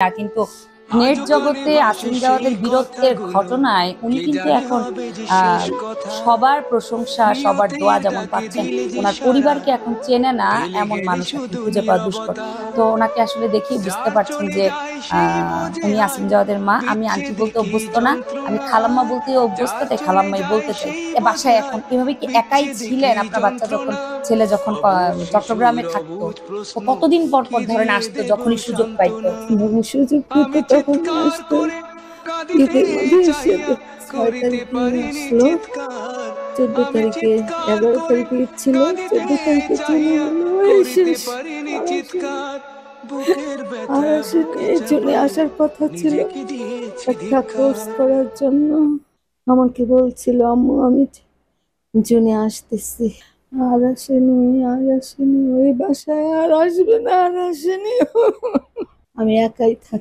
কিন্তু নেট জগতে আসিন জাওয়াদের বীরত্বের ঘটনায় উনি কিন্তু এখন সবার প্রশংসা, সবার দোয়া যেমন পাচ্ছেন, ওনার পরিবারকে এখন চেনে না এমন মানুষ এখন খুঁজে পাওয়া দুষ্কর। তো ওনাকে আসলে দেখেই বুঝতে পারছেন যে উনি আসিন জাওয়াদের মা। আমি আন্টি বলতে অভ্যস্ত না, আমি খালাম্মা বলতে অভ্যস্ত, তাই খালাম্মাই বলতে চাই। বাসায় এখন এভাবে কি একাই ছিলেন? আপনার বাচ্চা যখন, ছেলে যখন চট্টগ্রামে থাকতো, তো কতদিন পর পর ধরেন আসতো যখনই সুযোগ পাইতো? সুযোগ পেত তখনই আসতো। ঈদের মধ্যে এসে 6 তারিখে আসলো, 14 তারিখে, 11 তারিখে ঈদ ছিল, 14 তারিখে চলে গেল। এই শেষ। আর আসেনি, এই জন্য আসার কথা ছিল একটা কোর্স করার জন্য। আমাকে বলছিল আম্মু আমি জুনে আসতেছি, আর আসেনি, আর আসেনি, ওই বাসায় আর আসবে না, আর আসেনি। আমি একাই থাকি।